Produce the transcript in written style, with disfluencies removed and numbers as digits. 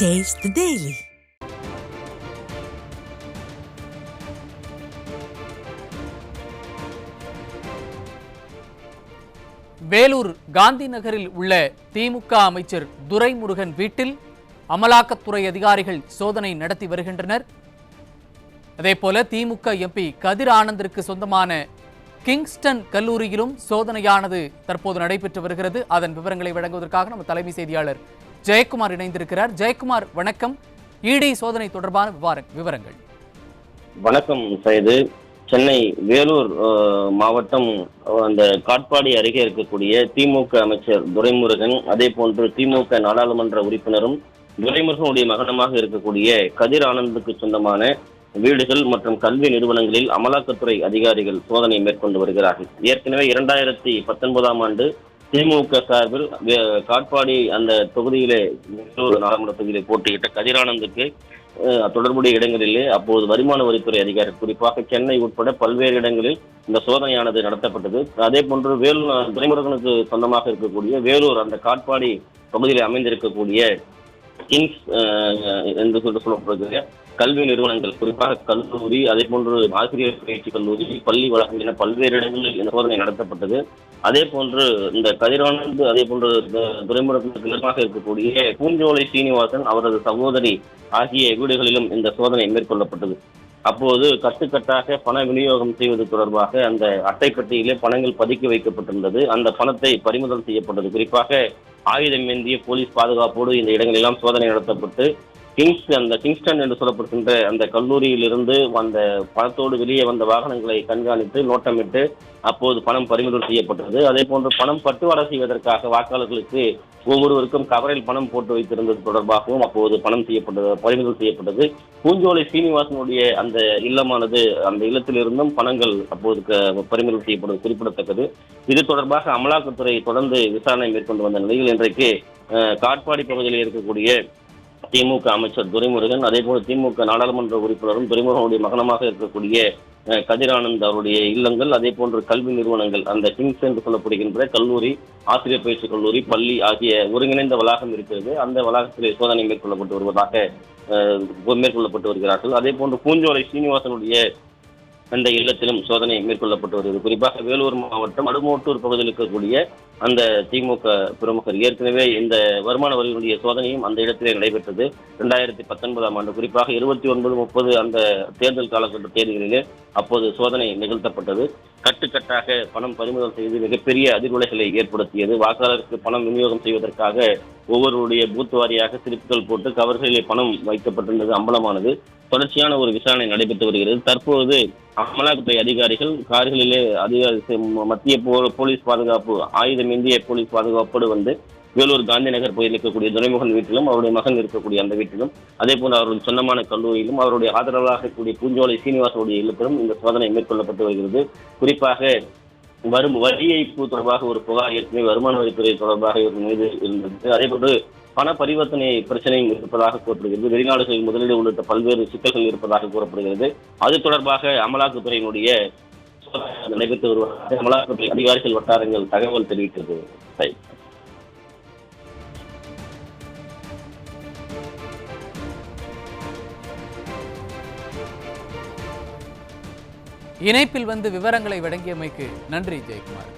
Taste the Daily. Vellore Gandhi நகரில் உள்ள திமுக அமைச்சர் துரைமுருகன் வீட்டில் அமலாக்கத்துறை அதிகாரிகள் சோதனை நடத்தி வருகின்றனர். அதேபோல திமுக எம்பி கதிர் ஆனந்திற்கு சொந்தமான கிங்ஸ்டன் கல்லூரியிலும் சோதனையானது தற்போது நடைபெற்று வருகிறது. அதன் விவரங்களை வழங்குவதற்காக நம்ம தலைமை செய்தியாளர் ஜெயக்குமார் இணைந்திருக்கிறார். ஜெயக்குமார், வணக்கம். இடி சோதனை தொடர்பான விவரங்கள். வணக்கம் சைது. சென்னை வேலூர் மாவட்டம் அந்த காட்பாடி அருகே இருக்கக்கூடிய திமுக அமைச்சர் துரைமுருகன், அதே போன்று திமுக நாடாளுமன்ற உறுப்பினரும் துரைமுருகனுடைய மகனமாக இருக்கக்கூடிய கதிர் ஆனந்துக்கு சொந்தமான வீடுகள் மற்றும் கல்வி நிறுவனங்களில் அமலாக்கத்துறை அதிகாரிகள் சோதனை மேற்கொண்டு வருகிறார்கள். ஏற்கனவே 2019ஆம் ஆண்டு திமுக சார்பில் காட்பாடி அந்த தொகுதியிலே நாடாளுமன்ற தொகுதியிலே போட்டியிட்ட கதிரானந்துக்கு தொடர்புடைய இடங்களிலே அப்போது வருமான வரித்துறை அதிகாரி, குறிப்பாக சென்னை உட்பட பல்வேறு இடங்களில் இந்த சோதனையானது நடத்தப்பட்டது. அதே போன்று வேலூர் துரைமுருகனுக்கு சொந்தமாக இருக்கக்கூடிய வேலூர் அந்த காட்பாடி பகுதியில் அமைந்திருக்கக்கூடிய கிங்ஸ் என்று சொல்லப்படுகிற கல்வி நிறுவனங்கள், குறிப்பாக கல்லூரி, அதே போன்று ஆசிரியர் பயிற்சி கல்லூரி, பள்ளி வளாகம் என பல்வேறு இடங்களில் இந்த சோதனை நடத்தப்பட்டது. அதே போன்று இந்த கதிரானந்து, அதே போன்று துரைமுருகனுக்கு நிர்வாக இருக்கக்கூடிய பூஞ்சோலை சீனிவாசன், அவரது சகோதரி ஆகிய வீடுகளிலும் இந்த சோதனை மேற்கொள்ளப்பட்டது. அப்போது கட்டுக்கட்டாக பண விநியோகம் செய்வது தொடர்பாக அந்த அட்டைப்பட்டியிலே பணங்கள் பதுக்கி வைக்கப்பட்டிருந்தது. அந்த பணத்தை பறிமுதல் செய்யப்பட்டது. குறிப்பாக ஆயுதம் ஏந்திய போலீஸ் பாதுகாப்போடு இந்த இடங்களெல்லாம் சோதனை நடத்தப்பட்டு கிங்ஸ்டன் என்று சொல்லப்படுகின்ற அந்த கல்லூரியிலிருந்து அந்த பணத்தோடு வெளியே வந்த வாகனங்களை கண்காணித்து நோட்டமிட்டு அப்போது பணம் பறிமுதல் செய்யப்பட்டது. அதே போன்று பணம் பட்டுவாடா செய்வதற்காக வாக்காளர்களுக்கு ஒவ்வொருவருக்கும் கவரில் பணம் போட்டு வைத்திருந்தது தொடர்பாகவும் அப்போது பறிமுதல் செய்யப்பட்டது. பூஞ்சோலை சீனிவாசனுடைய அந்த இல்லமானது, அந்த இல்லத்திலிருந்தும் பணங்கள் அப்போது பறிமுதல் செய்யப்படுவது குறிப்பிடத்தக்கது. இது தொடர்பாக அமலாக்கத்துறை தொடர்ந்து விசாரணை மேற்கொண்டு வந்த நிலையில் இன்றைக்கு காட்பாடி பகுதியில் இருக்கக்கூடிய திமுக அமைச்சர் துரைமுருகன், அதே போல திமுக நாடாளுமன்ற உறுப்பினரும் துரைமுருகனுடைய மகனமாக இருக்கக்கூடிய கதிரானந்த் அவருடைய இல்லங்கள், அதே போன்று கல்வி நிறுவனங்கள், அந்த கிங்ஸ் என்று சொல்லப்படுகின்ற கல்லூரி, ஆசிரியர் பயிற்சி கல்லூரி, பள்ளி ஆகிய ஒருங்கிணைந்த வளாகம் இருக்கிறது. அந்த வளாகத்தில் சோதனை மேற்கொள்ளப்பட்டு வருகிறார்கள். அதே போன்று பூஞ்சோலை சீனிவாசனுடைய அந்த இல்லத்திலும் சோதனை மேற்கொள்ளப்பட்டு வருகிறது. குறிப்பாக வேலூர் மாவட்டம் அடுமோட்டூர் பகுதியில் இருக்கக்கூடிய அந்த திமுக பிரமுகர், ஏற்கனவே இந்த வருமான வரிகளுடைய சோதனையும் அந்த இடத்திலே நடைபெற்றது. 2019ஆம் ஆண்டு குறிப்பாக 29, 30 அந்த தேர்தல் காலகட்ட தேதிகளிலே அப்போது சோதனை நிகழ்த்தப்பட்டது. கட்டுக்கட்டாக பணம் பறிமுதல் செய்து மிகப்பெரிய அதிர்வலைகளை ஏற்படுத்தியது. வாக்காளருக்கு பணம் விநியோகம் செய்வதற்காக ஒவ்வொருவருடைய பூத் வாரியாக சிரிப்புகள் போட்டு கவர்களிலே பணம் வைக்கப்பட்டிருந்தது அம்பலமானது. தொடர்ச்சியான ஒரு விசாரணை நடைபெற்று வருகிறது. தற்போது அமலாக்கத்துறை அதிகாரிகள் கார்களிலே மத்திய போலீஸ் பாதுகாப்பு, ஆயுதம் ஏந்திய போலீஸ் பாதுகாப்போடு வந்து வேலூர் காந்தி நகர் பகுதியில் இருக்கக்கூடிய துரைமுருகன் வீட்டிலும் அவருடைய மகன் இருக்கக்கூடிய அந்த வீட்டிலும், அதே போன்று அவருடைய சொந்தமான கல்லூரியிலும், அவருடைய ஆதரவாக இருக்கக்கூடிய பூஞ்சோலை சீனிவாசனுடைய இல்லத்திலும் இந்த சோதனை மேற்கொள்ளப்பட்டு வருகிறது. குறிப்பாக வரும் வரி ஏய்ப்பு தொடர்பாக ஒரு புகார் ஏற்கனவே வருமான வரித்துறை தொடர்பாக இவர் மீது இருந்தது. அதே போன்று பண பரிவர்த்தனை பிரச்சனையும் இருப்பதாக கூறப்படுகிறது. வெளிநாடுகளில் முதலீடு உள்ளிட்ட பல்வேறு சிக்கல்கள் இருப்பதாக கூறப்படுகிறது. அது தொடர்பாக அமலாக்கத்துறையினுடைய நடைபெற்று வருவதாக அமலாக்கத்துறை அதிகாரிகள் வட்டாரங்கள் தகவல் தெரிவித்தது. இணைப்பில் வந்து விவரங்களை வழங்கியமைக்கு நன்றி ஜெயக்குமார்.